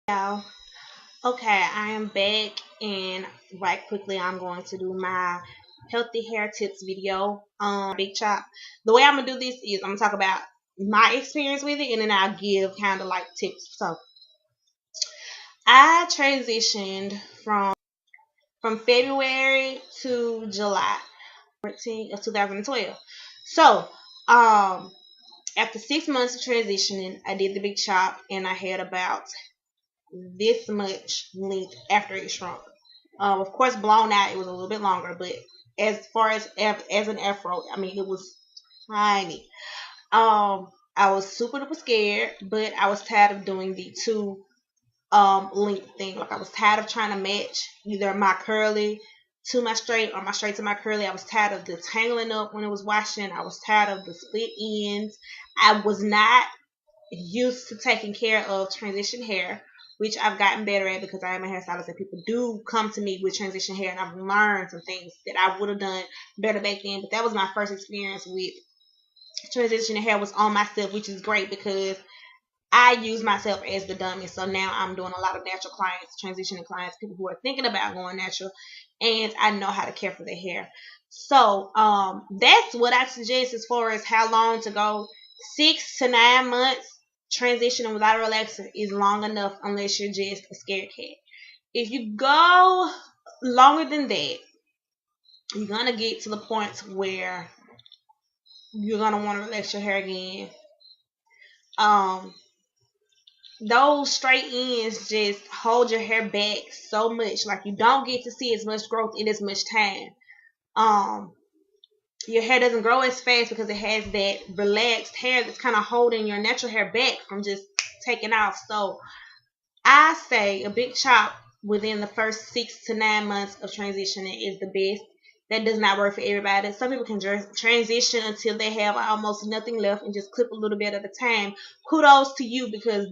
Y'all. Okay, I am back and right quickly I'm going to do my healthy hair tips video on Big Chop. The way I'm gonna do this is I'm gonna talk about my experience with it and then I'll give kind of like tips. So I transitioned from February to July 14th of 2012. So after 6 months of transitioning, I did the Big Chop and I had about this much length after it shrunk. Of course, blown out, it was a little bit longer, but as far as an afro, I mean, it was tiny. I was super duper scared, but I was tired of doing the two length thing. Like I was tired of trying to match either my curly to my straight or my straight to my curly. I was tired of the tangling up when it was washing. I was tired of the split ends. I was not used to taking care of transition hair, which I've gotten better at because I am a hairstylist and people do come to me with transition hair, and I've learned some things that I would have done better back then. But that was my first experience with transition hair was on myself, which is great because I use myself as the dummy. So now I'm doing a lot of natural clients, transitioning clients, people who are thinking about going natural, and I know how to care for their hair. So that's what I suggest as far as how long to go. 6 to 9 months transitioning without a relaxer is long enough unless you're just a scared cat. If you go longer than that, you're gonna get to the point where you're gonna want to relax your hair again. Um, those straight ends just hold your hair back so much. Like you don't get to see as much growth in as much time. Um, your hair doesn't grow as fast because it has that relaxed hair that's kind of holding your natural hair back from just taking off. So I say a big chop within the first 6 to 9 months of transitioning is the best. That does not work for everybody. Some people can transition until they have almost nothing left and just clip a little bit at a time. Kudos to you because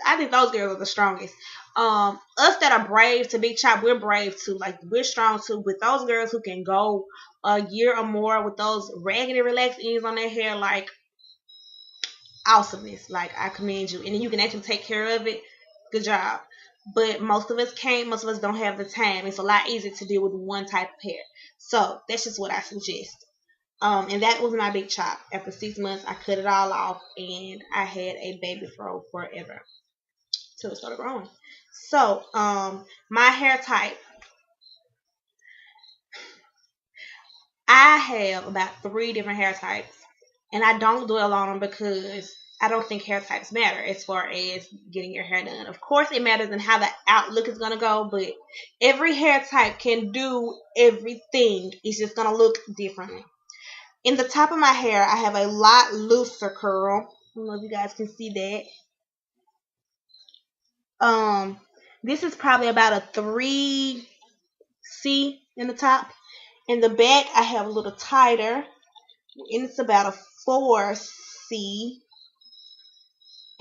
I think those girls are the strongest. Us that are brave to big chop, we're brave too. Like we're strong too. With those girls who can go a year or more with those raggedy relaxed ends on their hair, like awesomeness. Like I commend you. And then you can actually take care of it. Good job. But most of us can't. Most of us don't have the time. It's a lot easier to deal with one type of hair. So that's just what I suggest. And that was my big chop. After 6 months, I cut it all off, and I had a baby fro forever till it started growing. So, my hair type, I have about 3 different hair types, and I don't dwell on them because I don't think hair types matter as far as getting your hair done. Of course, it matters in how the outlook is gonna go, but every hair type can do everything. It's just gonna look differently. In the top of my hair, I have a lot looser curl. I don't know if you guys can see that. This is probably about a 3C in the top. In the back, I have a little tighter, and it's about a 4C.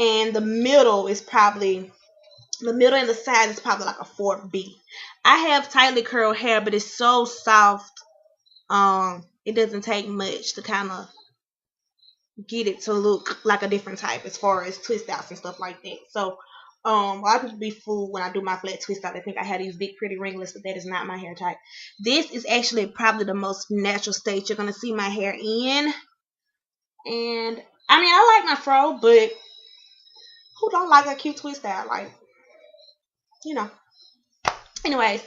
And the middle and the side is probably like a 4B. I have tightly curled hair, but it's so soft. It doesn't take much to kind of get it to look like a different type as far as twist outs and stuff like that. So a lot of people be fooled when I do my flat twist out. They think I have these big pretty ringlets, but that is not my hair type. This is actually probably the most natural state you're gonna see my hair in. And I mean I like my fro, but who don't like a cute twist out? Like, you know. Anyways,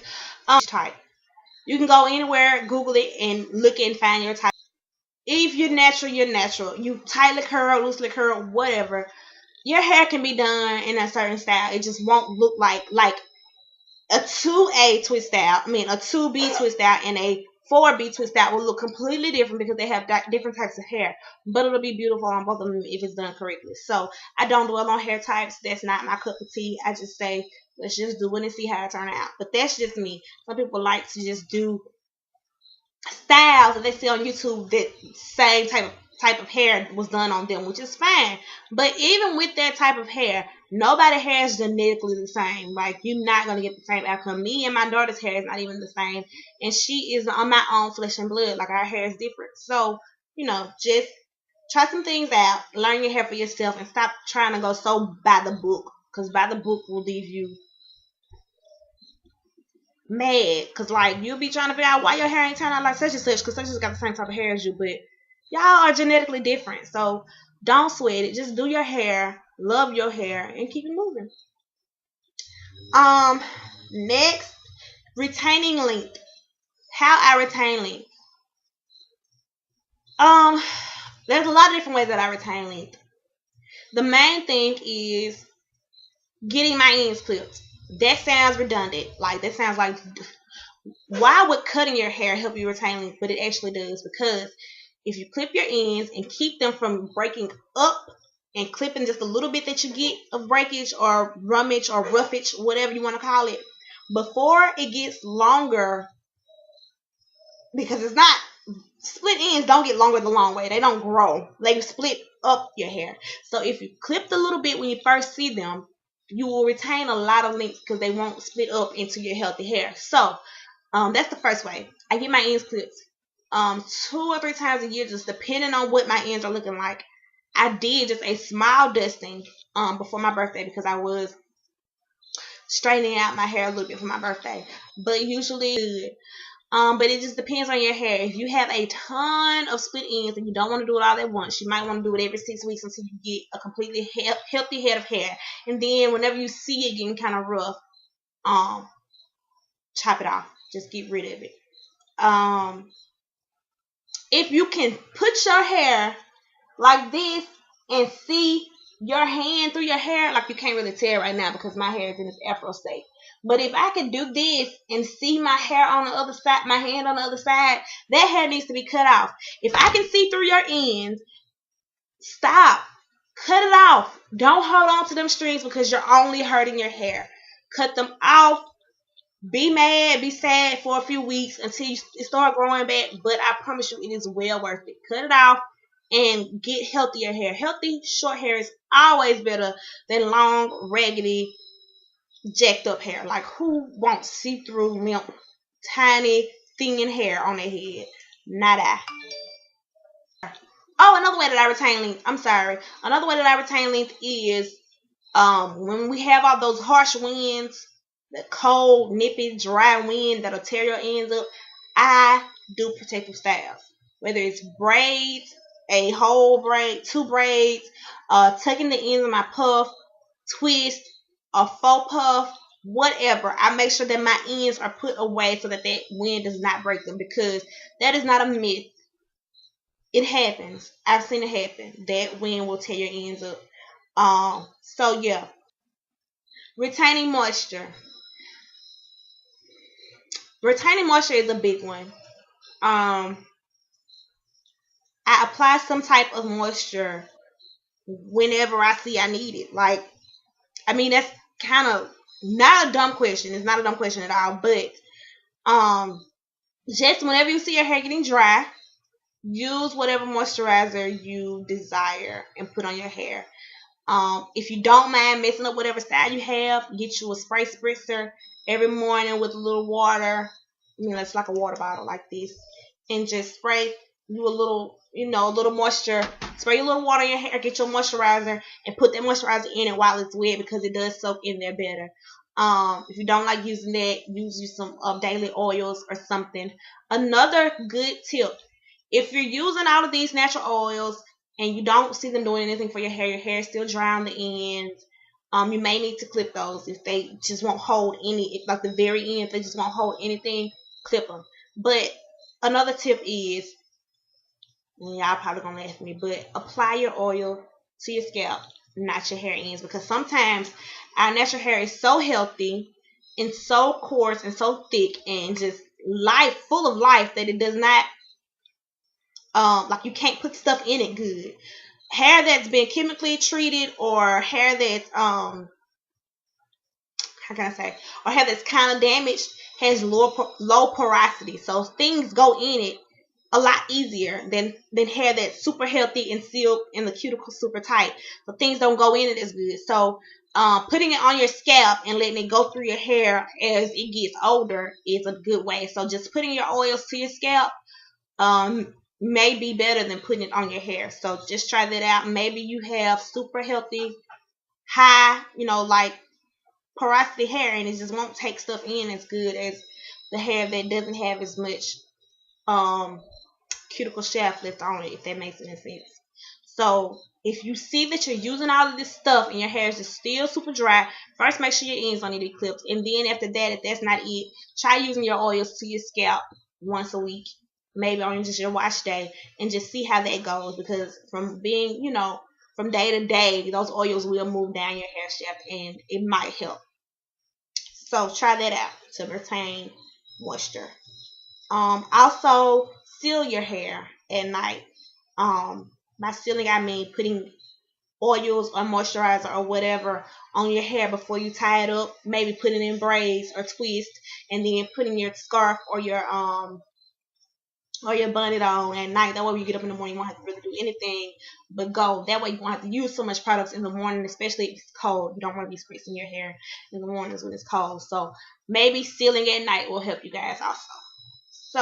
type. You can go anywhere, Google it, and look and find your type. If you're natural, you're natural. You tightly curl, loosely curl, whatever. Your hair can be done in a certain style. It just won't look like a 2A twist out. I mean, a 2B twist out and a 4B twist out will look completely different because they have different types of hair. But it'll be beautiful on both of them if it's done correctly. So I don't dwell on hair types. That's not my cup of tea. I just say let's just do it and see how it turns out. But that's just me. Some people like to just do styles that they see on YouTube that same type of hair was done on them, which is fine. But even with that type of hair, nobody hair is genetically the same. Like you're not gonna get the same outcome. Me and my daughter's hair is not even the same, and she is on my own flesh and blood. Like our hair is different. So just try some things out, learn your hair for yourself, and stop trying to go so by the book because by the book will leave you mad. Because, like, you'll be trying to figure out why your hair ain't turning out like such and such, because such and such got the same type of hair as you, but y'all are genetically different. So don't sweat it. Just do your hair, love your hair, and keep it moving. Next, retaining length. How I retain length. There's a lot of different ways that I retain length. The main thing is getting my ends clipped. That sounds redundant. Like, that sounds like, why would cutting your hair help you retain length? But it actually does, because if you clip your ends and keep them from breaking up and clipping just a little bit that you get of breakage or rummage or roughage, whatever you want to call it, before it gets longer, because it's not, split ends don't get longer the long way. They don't grow. They split up your hair. So if you clip a little bit when you first see them, you will retain a lot of length because they won't split up into your healthy hair. So that's the first way. I get my ends clipped 2 or 3 times a year, just depending on what my ends are looking like. I did just a smile dusting before my birthday because I was straightening out my hair a little bit for my birthday. But usually good. But it just depends on your hair. If you have a ton of split ends and you don't want to do it all at once, you might want to do it every 6 weeks until you get a completely healthy head of hair. And then whenever you see it getting kind of rough, chop it off. Just get rid of it. If you can put your hair like this and see your hand through your hair, like, you can't really tell right now because my hair is in its afro state. But if I could do this and see my hair on the other side, my hand on the other side, that hair needs to be cut off. If I can see through your ends, stop. Cut it off. Don't hold on to them strings because you're only hurting your hair. Cut them off. Be mad, be sad for a few weeks until you start growing back. But I promise you, it is well worth it. Cut it off and get healthier hair. Healthy, short hair is always better than long, raggedy, jacked up hair. Like, who wants see-through, limp, tiny, thin hair on their head? Not I. Oh, another way that I retain length. I'm sorry. Another way that I retain length is when we have all those harsh winds, the cold, nippy, dry wind that'll tear your ends up, I do protective styles. Whether it's braids, a whole braid, 2 braids, tucking the ends of my puff, twist, a faux puff, whatever. I make sure that my ends are put away so that wind does not break them, because that is not a myth. It happens. I've seen it happen. That wind will tear your ends up. So yeah. Retaining moisture. Retaining moisture is a big one. I apply some type of moisture whenever I see I need it. Like, I mean, that's kind of not a dumb question. It's not a dumb question at all. But just whenever you see your hair getting dry, use whatever moisturizer you desire and put on your hair. If you don't mind messing up whatever style you have, get you a spray spritzer every morning with a little water. I mean, it's like a water bottle like this, and just spray you a little, a little moisture. Spray a little water in your hair, get your moisturizer, and put that moisturizer in it while it's wet, because it does soak in there better. If you don't like using that, use some daily oils or something. Another good tip: if you're using all of these natural oils and you don't see them doing anything for your hair is still dry on the ends, you may need to clip those. If they just won't hold any, like the very end, if they just won't hold anything, clip them. But another tip is, and y'all probably gonna laugh at me, but apply your oil to your scalp, not your hair ends, because sometimes our natural hair is so healthy and so coarse and so thick and just full of life that it does not, like, you can't put stuff in it good. Hair that's been chemically treated, or hair that's how can I say, or hair that's kind of damaged, has low porosity, so things go in it a lot easier than hair that's super healthy and sealed and the cuticle super tight, so things don't go in it as good. So putting it on your scalp and letting it go through your hair as it gets older is a good way. So just putting your oils to your scalp may be better than putting it on your hair. So just try that out. Maybe you have super healthy, high, like porosity hair, and it just won't take stuff in as good as the hair that doesn't have as much um cuticle shaft left on it, if that makes any sense. So if you see that you're using all of this stuff and your hair is just still super dry, first make sure your ends don't need to be clipped. And then after that, if that's not it, try using your oils to your scalp once a week, maybe on just your wash day, and just see how that goes. Because from being, from day to day, those oils will move down your hair shaft and it might help. So try that out to retain moisture. Also seal your hair at night. By sealing, I mean putting oils or moisturizer or whatever on your hair before you tie it up. Maybe putting it in braids or twist, and then putting your scarf or your bonnet on at night. That way, when you get up in the morning, you won't have to really do anything but go. That way, you won't have to use so much products in the morning, especially if it's cold. You don't want to be spritzing your hair in the mornings when it's cold. So maybe sealing at night will help you guys also. So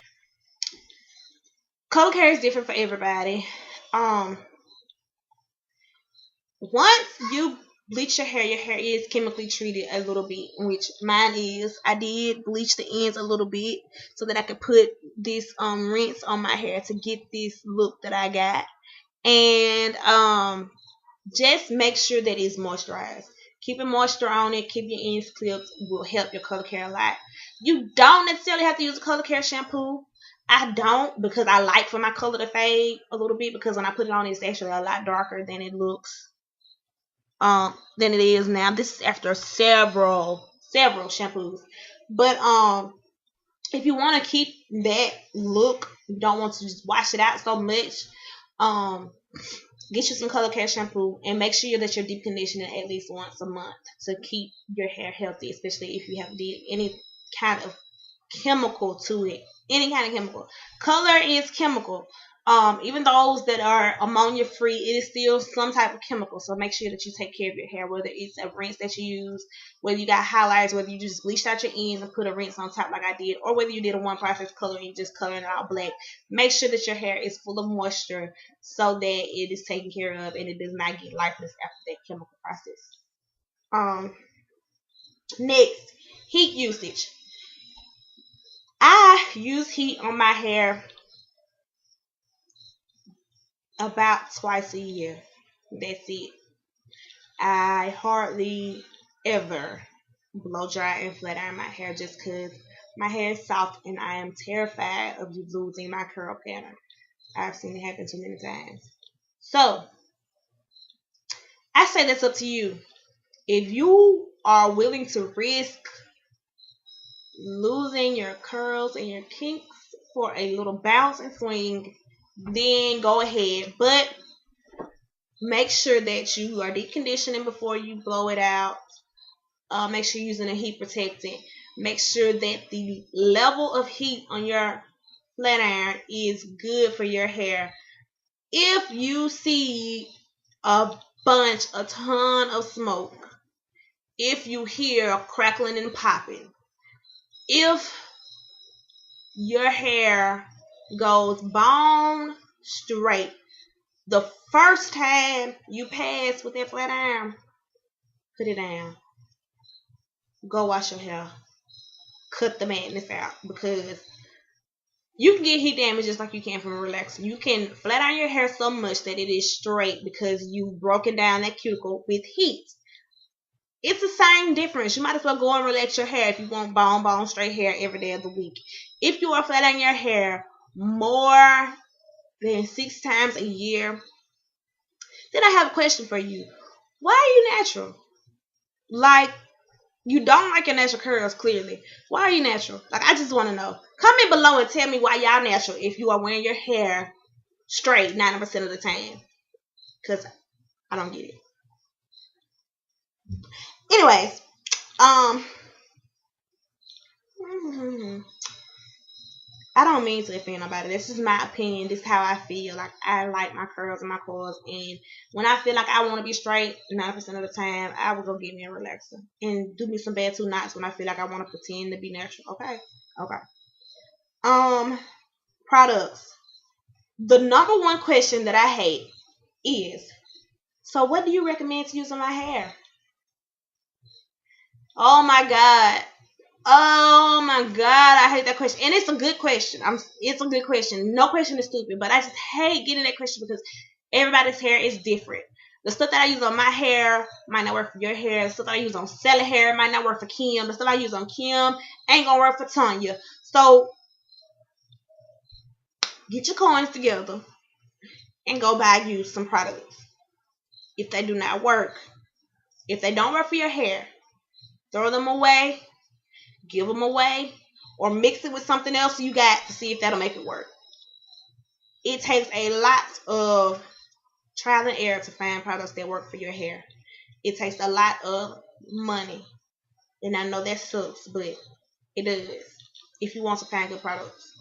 color care is different for everybody. Once you bleach your hair is chemically treated a little bit, which mine is. I did bleach the ends a little bit so that I could put this rinse on my hair to get this look that I got. And just make sure that it's moisturized. Keeping moisture on it, keep your ends clipped will help your color care a lot. You don't necessarily have to use a color care shampoo. I don't, because I like for my color to fade a little bit, because when I put it on, it's actually a lot darker than it looks than it is now. This is after several shampoos. But if you want to keep that look, you don't want to just wash it out so much, get you some color care shampoo and make sure that you're deep conditioning at least once a month to keep your hair healthy, especially if you have did any kind of chemical to it. Any kind of chemical. Color is chemical. Even those that are ammonia free, it is still some type of chemical. So make sure that you take care of your hair, whether it's a rinse that you use, whether you got highlighters, whether you just bleached out your ends and put a rinse on top like I did, or whether you did a one process color and you just coloring it out black. Make sure that your hair is full of moisture so that it is taken care of and it does not get lifeless after that chemical process. Next, heat usage. I use heat on my hair about twice a year. That's it. I hardly ever blow dry and flat iron my hair just because my hair is soft and I am terrified of losing my curl pattern. I've seen it happen too many times. So I say that's up to you. If you are willing to risk losing your curls and your kinks for a little bounce and swing, then go ahead. But make sure that you are deep conditioning before you blow it out. Make sure you're using a heat protectant. Make sure that the level of heat on your flat iron is good for your hair. If you see a ton of smoke, if you hear crackling and popping, if your hair goes bone straight the first time you pass with that flat iron, put it down. Go wash your hair. Cut the madness out, because you can get heat damage just like you can from a relaxer. You can flat iron your hair so much that it is straight because you've broken down that cuticle with heat. It's the same difference. You might as well go and relax your hair if you want bone straight hair every day of the week. If you are flat ironing your hair more than 6 times a year, then I have a question for you. Why are you natural? Like, you don't like your natural curls, clearly. Why are you natural? Like, I just want to know. Comment below and tell me why y'all natural if you are wearing your hair straight 90% of the time. Because I don't get it. Anyways, I don't mean to offend nobody. This is my opinion. This is how I feel. Like, I like my curls and my coils. And when I feel like I want to be straight 90% of the time, I will go get me a relaxer. And do me some bad 2 knots when I feel like I want to pretend to be natural. Okay? Okay. Products. The number one question that I hate is, so what do you recommend to use on my hair? Oh my God. Oh my God, I hate that question. And it's a good question. It's a good question. No question is stupid, but I just hate getting that question because everybody's hair is different. The stuff that I use on my hair might not work for your hair. The stuff that I use on Sally hair might not work for Kim. The stuff I use on Kim ain't gonna work for Tanya. So get your coins together and go buy you some products. If they do not work, if they don't work for your hair, throw them away, give them away, or mix it with something else you got to see if that'll make it work. It takes a lot of trial and error to find products that work for your hair. It takes a lot of money. And I know that sucks, but it does. If you want to find good products.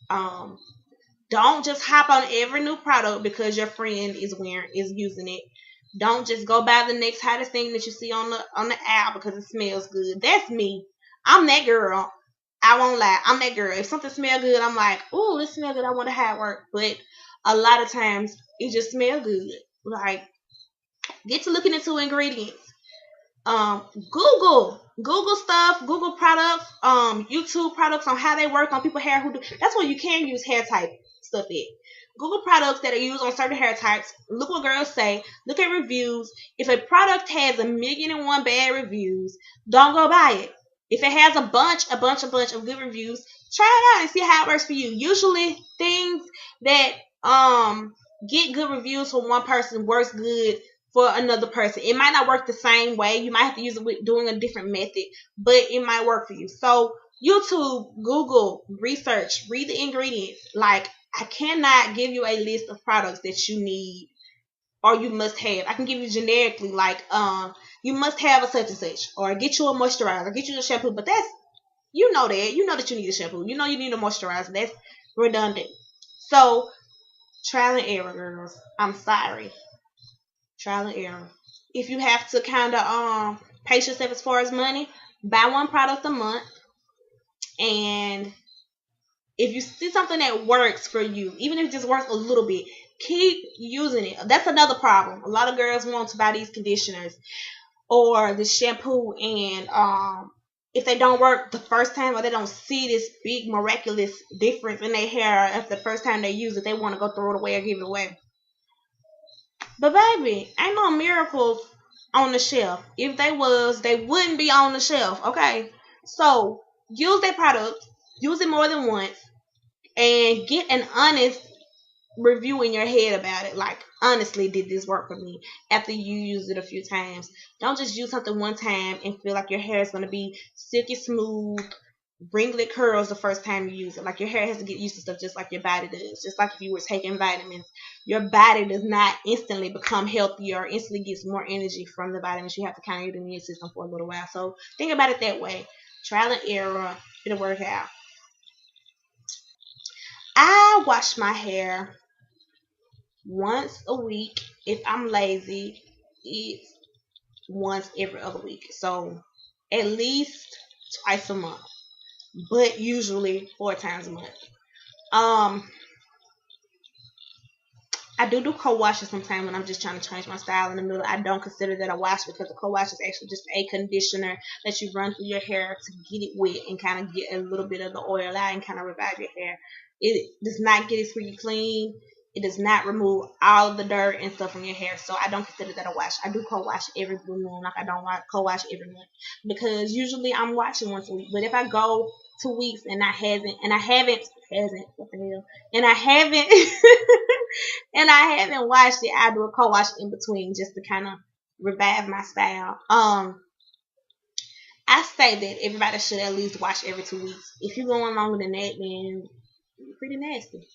Um, don't just hop on every new product because your friend is using it. Don't just go buy the next hottest thing that you see on the app because it smells good. That's me. I'm that girl. I won't lie. I'm that girl. If something smells good, I'm like, ooh, it smells good. I wonder how it work. But a lot of times it just smells good. Like, get to looking into ingredients. Google stuff, Google products, YouTube products on how they work on people's hair. That's where you can use hair type stuff in. Google products that are used on certain hair types. Look what girls say. Look at reviews. If a product has 1,000,001 bad reviews, don't go buy it. If it has a bunch of good reviews, try it out and see how it works for you. Usually, things that get good reviews from one person works good for another person. It might not work the same way. You might have to use it with doing a different method, but it might work for you. So YouTube, Google, research, read the ingredients. Like, I cannot give you a list of products that you need or you must have. I can give you generically like you must have a such and such, or get you a moisturizer, get you a shampoo. But that's, you know that you need a shampoo. You know you need a moisturizer. That's redundant. So trial and error, girls. I'm sorry, trial and error. If you have to kind of pace yourself as far as money, buy one product a month, and if you see something that works for you, even if it just works a little bit, keep using it. That's another problem. A lot of girls want to buy these conditioners or the shampoo, and if they don't work the first time or they don't see this big miraculous difference in their hair after the first time they use it, they want to go throw it away or give it away. But baby, ain't no miracles on the shelf. If they was, they wouldn't be on the shelf. Okay, so use that product, use it more than once, and get an honest review in your head about it. Like, honestly, did this work for me after you use it a few times? Don't just use something one time and feel like your hair is going to be silky smooth, ringlet curls the first time you use it. Like, your hair has to get used to stuff just like your body does. Just like if you were taking vitamins, your body does not instantly become healthier or instantly gets more energy from the vitamins. You have to kind of get in your system for a little while. So think about it that way. Trial and error, it'll work out. I wash my hair once a week. If I'm lazy, it's once every other week. So at least twice a month, but usually 4 times a month. Um, I do co-washes sometimes when I'm just trying to change my style in the middle. I don't consider that a wash because the co-wash is actually just a conditioner that you run through your hair to get it wet and kind of get a little bit of the oil out and kind of revive your hair. It does not get it squeaky clean. It does not remove all of the dirt and stuff from your hair. So I don't consider that a wash. I do co-wash every blue moon. Like, I don't co-wash every month because usually I'm washing once a week. But if I go 2 weeks and I haven't, what the hell, and I haven't and I haven't washed it, I do a co-wash in between just to kind of revive my style. I say that everybody should at least wash every 2 weeks. If you're going longer than that, then you're pretty nasty.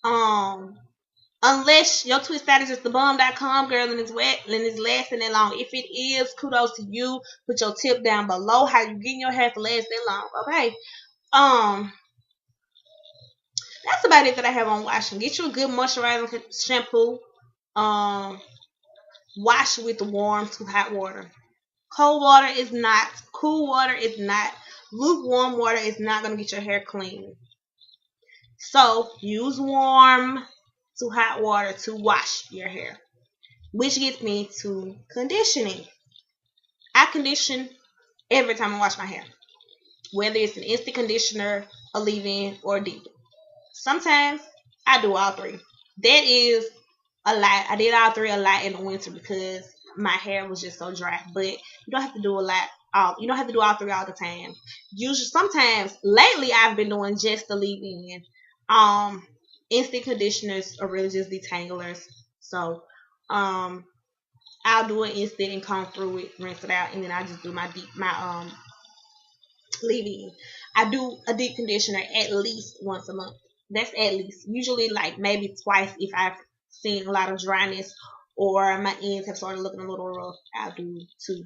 Um, unless your twist status is thebum.com, girl, and it's wet and it's lasting that long. If it is, kudos to you. Put your tip down below how you getting your hair to last that long. Okay. Um, that's about it that I have on washing. Get you a good moisturizing shampoo. Um, wash with warm to hot water. Cold water is not. Cool water is not. Lukewarm water is not going to get your hair clean. So use warm to hot water to wash your hair. Which gets me to conditioning. I condition every time I wash my hair, whether it's an instant conditioner, a leave-in, or a deep. Sometimes I do all three. That is a lot. I did all three a lot in the winter because my hair was just so dry. But you don't have to do a lot. You don't have to do all three all the time. Usually, sometimes lately I've been doing just the leave-in. Instant conditioners are really just detanglers. So, I'll do an instant and comb through it, rinse it out, and then I just do my leave-in. I do a deep conditioner at least once a month. That's at least. Usually like maybe twice if I've seen a lot of dryness or my ends have started looking a little rough. I'll do two.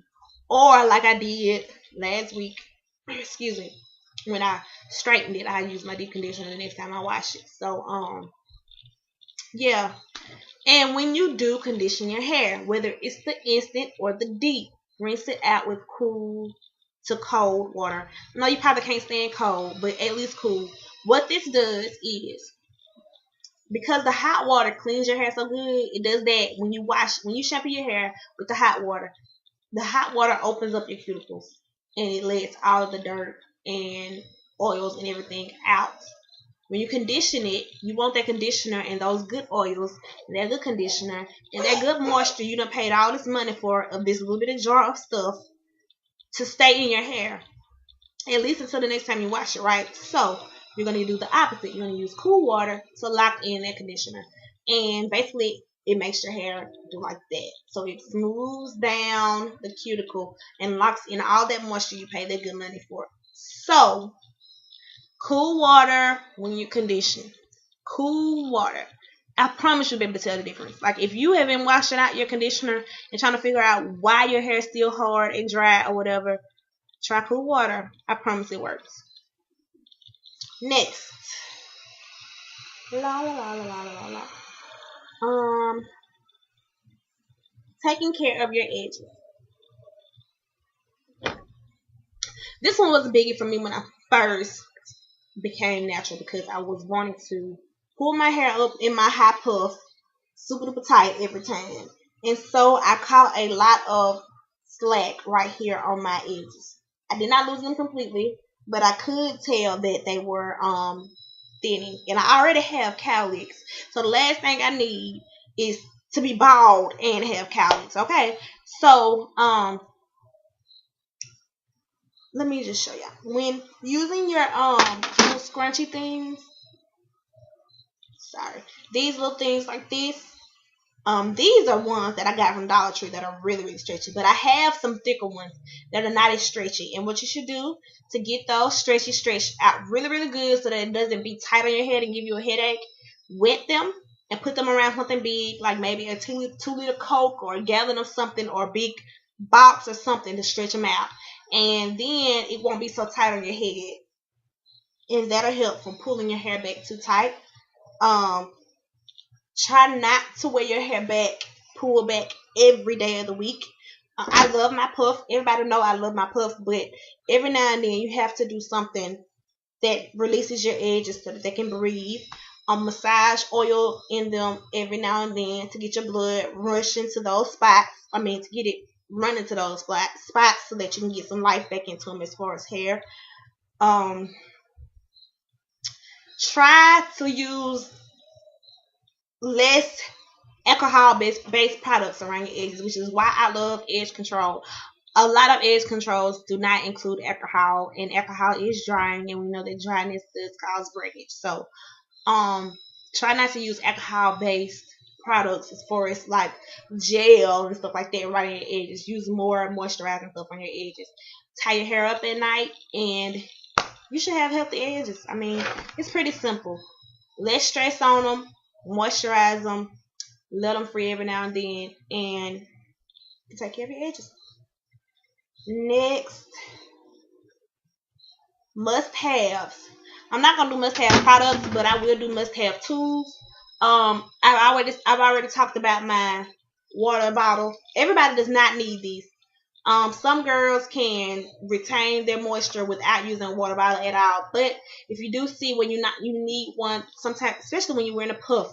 Or like I did last week, excuse me, when I straightened it, I use my deep conditioner the next time I wash it. So yeah. And when you do condition your hair, whether it's the instant or the deep, rinse it out with cool to cold water. No, you probably can't stand cold, but at least cool. What this does is, because the hot water cleans your hair so good, it does that when you shampoo your hair with the hot water. The hot water opens up your cuticles and it lets all of the dirt and oils and everything out. When you condition it, you want that conditioner and those good oils, and that good conditioner, and that good moisture you done paid all this money for, of this little bit of jar of stuff, to stay in your hair. At least until the next time you wash it, right? So, you're going to do the opposite. You're going to use cool water to lock in that conditioner. And basically, it makes your hair do like that. So, it smooths down the cuticle and locks in all that moisture you paid that good money for. So, cool water when you condition. Cool water. I promise you'll be able to tell the difference. Like if you have been washing out your conditioner and trying to figure out why your hair is still hard and dry or whatever, try cool water. I promise it works. Next. La la la la la la la. Taking care of your edges. This one was a biggie for me when I first became natural because I was wanting to pull my hair up in my high puff super duper tight every time. And so I caught a lot of slack right here on my edges. I did not lose them completely, but I could tell that they were thinning. And I already have cowlicks. So the last thing I need is to be bald and have cowlicks. Okay. So let me just show you. When using your little scrunchy things, sorry, these little things like this, these are ones that I got from Dollar Tree that are really, really stretchy. But I have some thicker ones that are not as stretchy. And what you should do to get those stretched out really, really good so that it doesn't be tight on your head and give you a headache, wet them and put them around something big, like maybe a 2 liter Coke or a gallon of something or a big box or something to stretch them out. And then it won't be so tight on your head. And that'll help from pulling your hair back too tight. Try not to wear your hair back, pull back every day of the week. I love my puff. Everybody know I love my puff, but every now and then you have to do something that releases your edges so that they can breathe. Massage oil in them every now and then to get your blood rushing to those spots. To get it running to those spots so that you can get some life back into them as far as hair. Try to use less alcohol-based products around your edges, which is why I love edge control. A lot of edge controls do not include alcohol, and alcohol is drying, and we know that dryness does cause breakage. So, try not to use alcohol-based products as far as like gel and stuff like that right on your edges. Use more moisturizing stuff on your edges. Tie your hair up at night, and you should have healthy edges. It's pretty simple. Less stress on them. Moisturize them, let them free every now and then, and take care of your edges. Next, must-haves. I'm not gonna do must-have products, but I will do must-have tools. I've already talked about my water bottle. Everybody does not need these. Some girls can retain their moisture without using a water bottle at all. But if you do see when you need one sometimes, especially when you're wearing a puff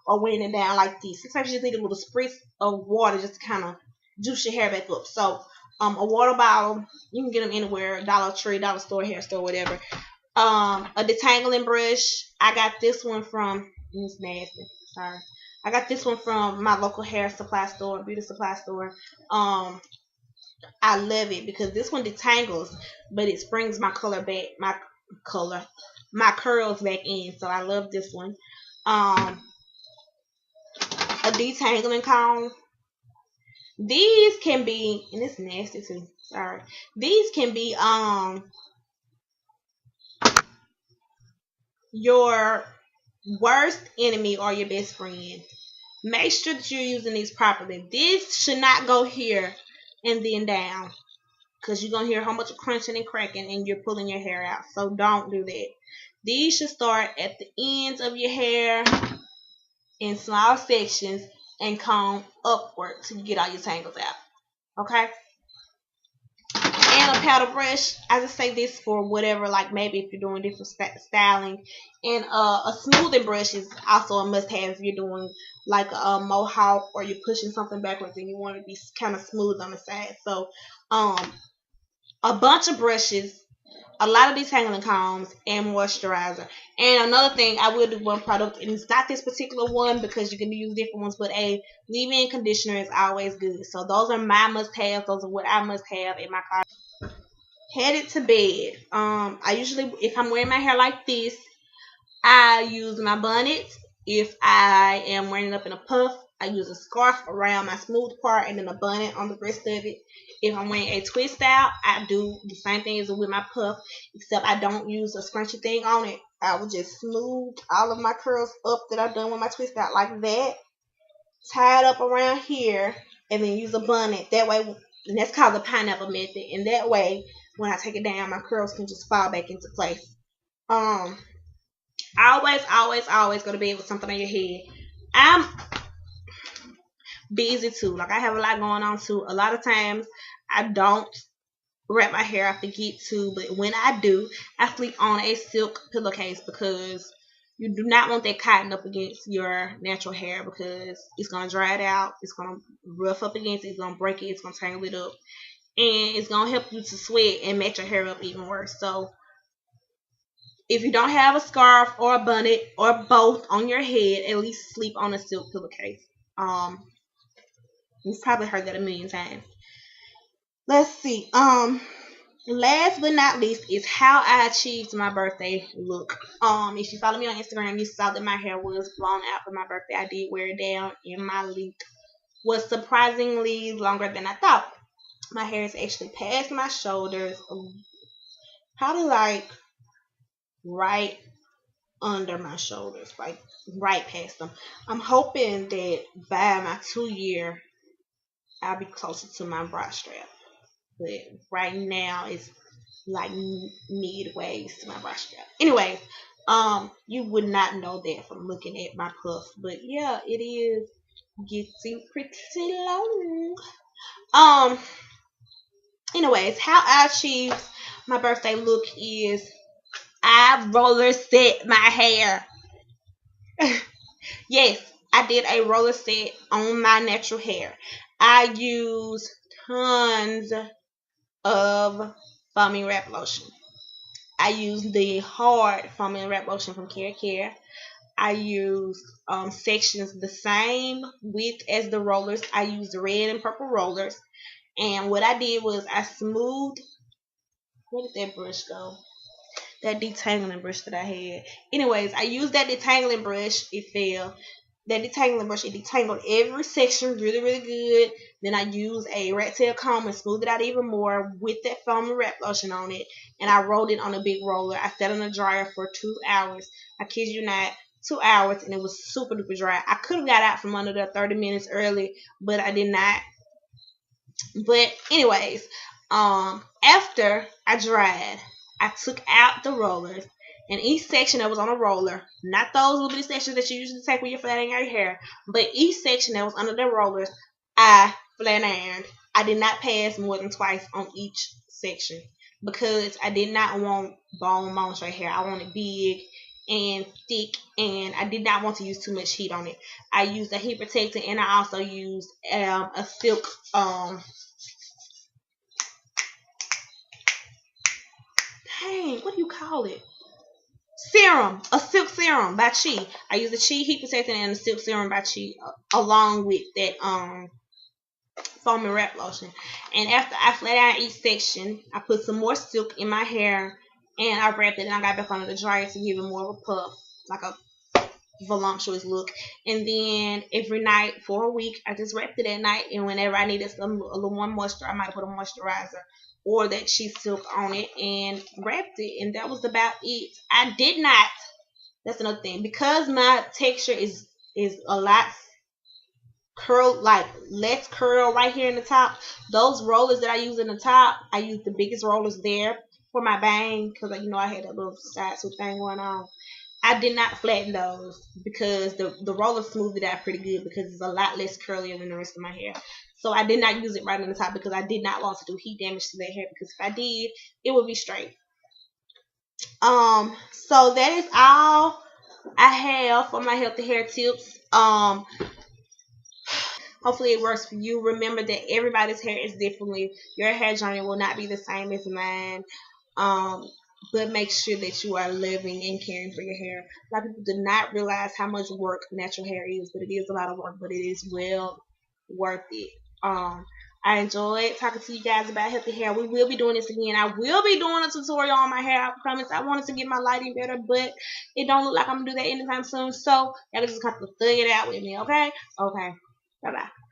or weighing it down like this. Sometimes you just need a little spritz of water just to kind of juice your hair back up. So a water bottle. You can get them anywhere, Dollar Tree, Dollar Store, hair store, whatever. A detangling brush. I got this one from, it's nasty, sorry. I got this one from my local hair supply store, beauty supply store. I love it because this one detangles, but it springs my color back, color, my curls back in. So I love this one. A detangling comb. These can be, and it's nasty too. Sorry. These can be your worst enemy or your best friend. Make sure that you're using these properly. This should not go here and then down, because you're going to hear a whole bunch of crunching and cracking and you're pulling your hair out. So don't do that. These should start at the ends of your hair in small sections and comb upward to get all your tangles out. Okay? And a powder brush. I just say this for whatever, like maybe if you're doing different styling. And a smoothing brush is also a must-have if you're doing like a mohawk or you're pushing something backwards and you want to be kind of smooth on the side. So, a bunch of brushes, a lot of detangling combs, and moisturizer. And another thing, I will do one product, and it's not this particular one because you can use different ones, but a leave-in conditioner is always good. So those are my must-haves. Those are what I must have in my car. Headed to bed. I usually, if I'm wearing my hair like this, I use my bonnet. If I am wearing it up in a puff, I use a scarf around my smooth part and then a bonnet on the rest of it. If I'm wearing a twist out, I do the same thing as with my puff, except I don't use a scrunchy thing on it. I will just smooth all of my curls up that I've done with my twist out like that, tie it up around here, and then use a bonnet. That way, and that's called the pineapple method. And that way, when I take it down, my curls can just fall back into place. Always go to bed with something on your head. I'm busy too. Like I have a lot going on too. A lot of times I don't wrap my hair. I forget to, but when I do, I sleep on a silk pillowcase because you do not want that cotton up against your natural hair because it's gonna dry it out. It's gonna rough up against it. It's gonna break it. It's gonna tangle it up, and it's gonna help you to sweat and match your hair up even worse. So if you don't have a scarf or a bonnet or both on your head, at least sleep on a silk pillowcase. You've probably heard that a million times. Let's see. Last but not least is how I achieved my birthday look. If you follow me on Instagram, you saw that my hair was blown out for my birthday. I did wear it down, and my length was surprisingly longer than I thought. My hair is actually past my shoulders, probably like right under my shoulders, like right past them. I'm hoping that by my 2 year, I'll be closer to my bra strap. But right now, it's like midway to my bra strap. Anyway, you would not know that from looking at my puff, but yeah, it is getting pretty long. Anyways, how I achieved my birthday look is I roller set my hair. Yes, I did a roller set on my natural hair. I used tons of foaming wrap lotion. I used the hard foaming wrap lotion from Care Care. I used sections the same width as the rollers. I used red and purple rollers. And what I did was I smoothed. Where did that brush go? That detangling brush that I had. Anyways, I used that detangling brush. It fell. That detangling brush, it detangled every section really, really good. Then I used a rat tail comb and smoothed it out even more with that foam and wrap lotion on it. And I rolled it on a big roller. I set it in a dryer for 2 hours. I kid you not, 2 hours, and it was super duper dry. I could have got out from under there 30 minutes early, but I did not. But anyways, after I dried, I took out the rollers, and each section that was on a roller, not those little bitty sections that you usually take when you're flattening your hair, but each section that was under the rollers, I flat ironed. I did not pass more than twice on each section because I did not want bone straight hair. I wanted big and thick, and I did not want to use too much heat on it. I used a heat protector, and I also used a silk dang, what do you call it? Serum, a silk serum by Chi. I use the Chi heat protectant and the silk serum by Chi along with that foam and wrap lotion. And after I flat iron each section, I put some more silk in my hair and I wrapped it and I got back under the dryer to give it more of a puff, like a voluptuous look. And then every night for a week, I just wrapped it at night. And whenever I needed a little more moisture, I might put a moisturizer or that cheese silk on it and wrapped it. And that was about it. I did not. That's another thing because my texture is a lot curl, like less curl right here in the top. Those rollers that I use in the top, I use the biggest rollers there for my bang because I had that little side swoop thing going on. I did not flatten those because the roller smoothed it out pretty good because it's a lot less curlier than the rest of my hair. So I did not use it right on the top because I did not want to do heat damage to that hair because if I did, it would be straight. So that is all I have for my healthy hair tips. Hopefully it works for you. Remember that everybody's hair is differently. Your hair journey will not be the same as mine. Um, but make sure that you are living and caring for your hair. A lot of people do not realize how much work natural hair is, but it is a lot of work, but it is well worth it. I enjoyed talking to you guys about healthy hair. We will be doing this again. I will be doing a tutorial on my hair. I promise. I wanted to get my lighting better, but it don't look like I'm gonna do that anytime soon. So y'all just have to figure it out with me, okay? Okay. Bye bye.